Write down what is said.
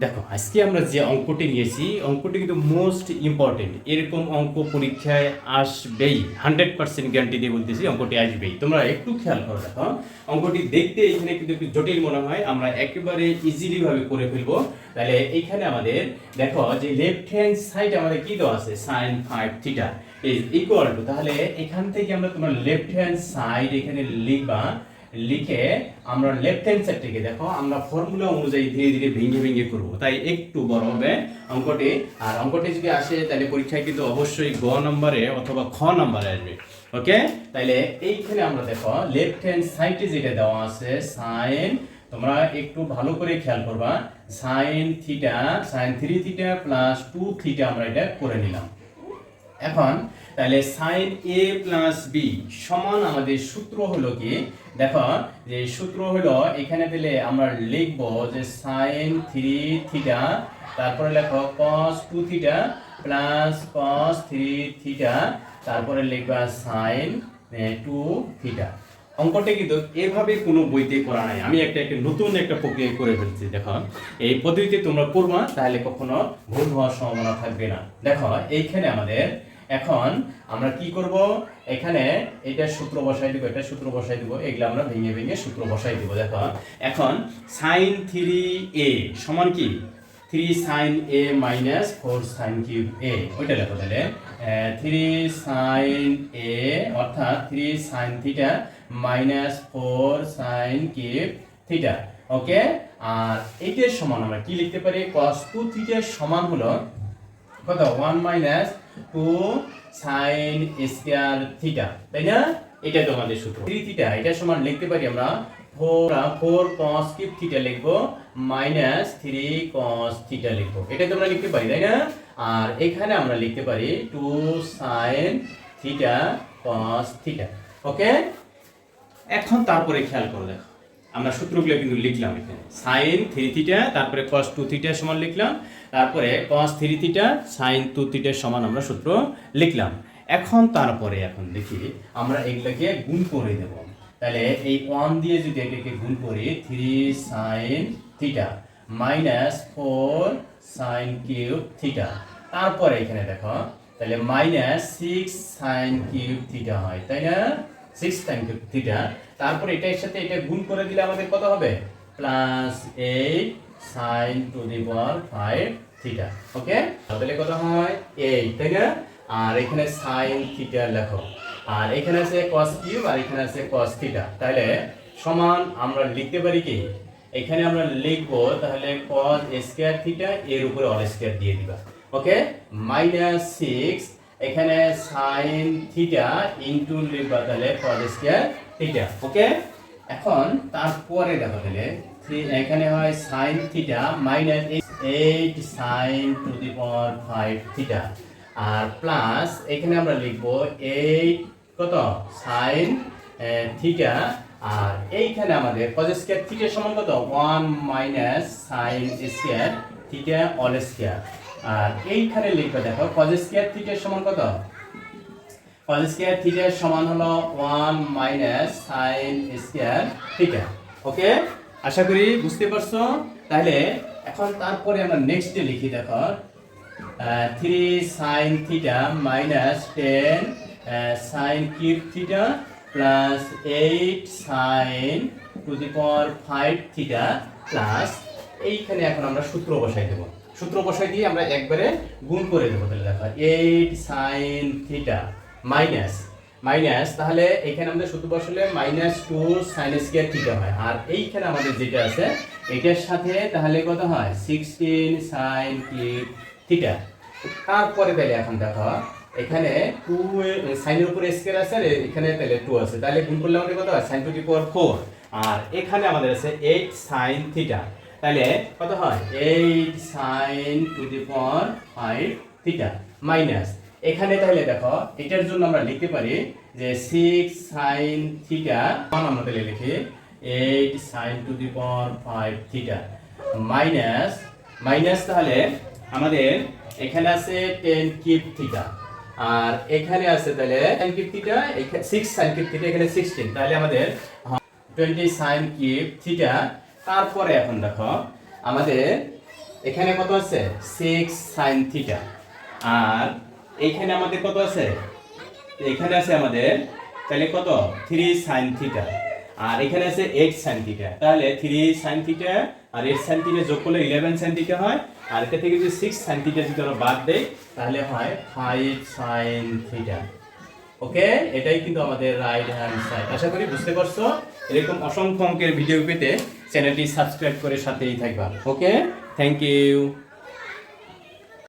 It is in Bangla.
দেখো আজকে আমরা যে অঙ্কটি নিয়েছি অঙ্কটি কিন্তু মোস্ট ইম্পর্টেন্ট। এরকম অঙ্ক পরীক্ষায় আসবেই, 100% গ্যারান্টি দিয়ে বলতেছি অঙ্কটি আসবেই। তোমরা একটু খেয়াল করো, দেখো অঙ্কটি দেখতে এখানে কিন্তু একটু জটিল মনে হয়, আমরা একেবারে ইজিলি ভাবে করে ফেলবো। তাহলে এইখানে আমাদের দেখো যে লেফট হ্যান্ড সাইড আমাদের কি দেওয়া আছে, sin 5 theta is equal to, তাহলে এখান থেকে আমরা তোমার লেফট হ্যান্ড সাইড এখানে লিখবা, লিখে আমরা লেফট হ্যান্ড সাইডটাকে দেখো আমরা ফর্মুলা অনুযায়ী ধীরে ধীরে ভেঙে ভেঙে করবো, তাই একটু বড় হবে অঙ্কটি। আর অঙ্কটি যদি আসে তাহলে পরীক্ষায় কিন্তু অবশ্যই গ নম্বরে অথবা খ নম্বরে আসবে। ওকে, তাহলে এইখানে আমরা দেখো লেফট হ্যান্ড সাইডে যেটা দেওয়া আছে সাইন, তোমরা একটু ভালো করে খেয়াল করবা, sine theta, sine 3 theta plus 2 theta আমরা এটা করে নিলাম। এখন তাহলে সাইন এ প্লাস বি সমান আমাদের সূত্র হলো কি, দেখো যে সূত্র হলো এখানে দিলে আমরা লিখবো যে সাইন 3 থিটা, তারপরে লেখো cos 2 theta plus cos 3 theta, তারপরে লিখবা সাইন 2 থিটা। অঙ্কটা কিন্তু এভাবে কোনো বইতে করা নাই, আমি একটা নতুন একটা প্রক্রিয়া করে ফেলছি। দেখো এই পদ্ধতিতে তোমরা করবা, তাহলে কখনো ভুল হওয়ার সম্ভাবনা থাকবে না। দেখো এইখানে আমাদের এখন আমরা কি করব, এখানে এটা সূত্র বসাই দিব, এটা সূত্র বসাই দিব, এগুলো আমরা ভেঙে ভেঙে সূত্র বসাই দিব। দেখো এখন sin 3a সমান কি 3 sin a minus 4 sin cube a, ওইটা লেখো তাহলে 3 sin a অর্থাৎ 3 sin theta minus 4 sin cube theta। ওকে, আর এইটার সমান আমরা কি লিখতে পারি, cos 2 theta সমান হলো কত, 1 minus 2 sin square theta, তাই না? এটা তো আমাদের সূত্র 3 থিটা, এটা সমান লিখতে পারি আমরা 4 cos cube theta লিখবো minus 3 cos theta লিখবো, এটা তোমরা লিখতে পারি, তাই না? আর এখানে আমরা লিখতে পারি 2 sin theta cos theta। ওকে, এখন তারপরে খেয়াল করো, দেখো আমরা সূত্রগুলো কিন্তু লিখলাম এখানে, sin 3 থিটা তারপরে cos 2 থিটা সমান লিখলাম, তারপরে cos 3 থিটা sin 2 থিটা সমান আমরা সূত্র লিখলাম। এখন তারপরে এখন দেখি আমরা এগুলোকে গুণ করে দেব, তাহলে এই 1 দিয়ে যদি এটাকে গুণ করি 3 sin theta minus 4 sin cube theta, তারপরে এখানে দেখো তাহলে মাইনাস 6 sin কিউব থিটা হয়, তাই না? 6 sin কিউব থিটা, তারপর এটার সাথে এটা গুণ করে দিলে আমাদের কত হবে, plus 8 sin to the power 5 থিটা। ওকে, তাহলে কত হয় 8, তাই না? আর এখানে sin থিটা লেখো, আর এখানে আছে cos কিউব আর এখানে আছে cos থিটা, তাহলে সমান আমরা লিখতে পারি কি, এখানে আমরা লিখবো তাহলে cos স্কয়ার থিটা এর উপরে অল স্কয়ার দিয়ে দিবা। ওকে, মাইনাস 6 এখানে sin থিটা ইনটু লিখবা তাহলে cos স্কয়ার থিটা। ওকে, এখন তারপরে দেখো তাহলে এখানে হয় sin theta minus 8 sin to the power 5 theta, আর প্লাস এখানে আমরা লিখবো 8 কত sin থিটা, আর এইখানে আমাদের cos স্কয়ার থিটা সমান কত 1 মাইনাস sin স্কয়ার থিটা অল স্কয়ার, আর এইখানে লিখবে দেখো cos স্কয়ার থিটা সমান কত, cos স্কয়ার থিটা সমান হলো 1 মাইনাস sin স্কয়ার থিটা। ওকে, আশা করি বুঝতে পারছো। তাহলে এখন তারপরে আমরা নেক্সটে লিখি, দেখো 3 sin theta minus 10 sin cube theta plus 8 sin to the power 5 theta plus, এইখানে এখন আমরা সূত্র বসাই দেব, সূত্র বসাই দিয়ে আমরা একবারে গুণ করে দেবো। তাহলে দেখো 8 sin থিটা মাইনাস মাইনাস, তাহলে এখানে আমাদের সূত্র বসালে মাইনাস 2 sin স্কয়ার থিটা হয়, আর এইখানে আমাদের যেটা আছে এটার সাথে তাহলে কত হয় 16 sin কিউব থিটা। তারপরে তাহলে এখন দেখো এখানে 2 সাইনের উপরে স্কয়ার আছে আর এখানে তাহলে 2 আছে, তাহলে গুণ করলে আমাদের কত হয় sin টু দি পাওয়ার 4, আর এখানে আমাদের আছে 8 sin থিটা, তাহলে কত হয় 8 sin to the power 5 theta minus, এখানে তাহলে দেখো এটার জন্য আমরা লিখতে পারি যে 6 sin থিটা আমরা তাহলে লিখি 8 sin to the power 5 theta minus minus, তাহলে আমাদের এখানে আছে 10 কিউব থিটা, আর এখানে আছে তাহলে 10 কিউব থিটা, এখানে 6 sin কিউব থিটা, এখানে 16, তাহলে আমাদের 20 sin কিউব থিটা। তারপরে এখন দেখো আমাদের এখানে কত আছে 6 sin থিটা, আর এইখানে আমাদের কত আছে, এখানে আছে আমাদের তাহলে কত 3 sin থিটা, আর এখানে আছে 8 sin থিটা। তাহলে 3 sin থিটা আর 8 sin থিটা যোগ করলে 11 sin থিটা হয়, আর এটা থেকে যদি 6 sin থিটা যদি আমরা বাদ দেই তাহলে হয় 5 sin থিটা। ওকে, এটাই কিন্তু আমাদের রাইট হ্যান্ড সাইড। আশা করি বুঝতে পারছো। এরকম অসংখ্য অঙ্কের ভিডিও পেতে চ্যানেলটি সাবস্ক্রাইব করে সাথেই থাকবা। ওকে, থ্যাংক ইউ।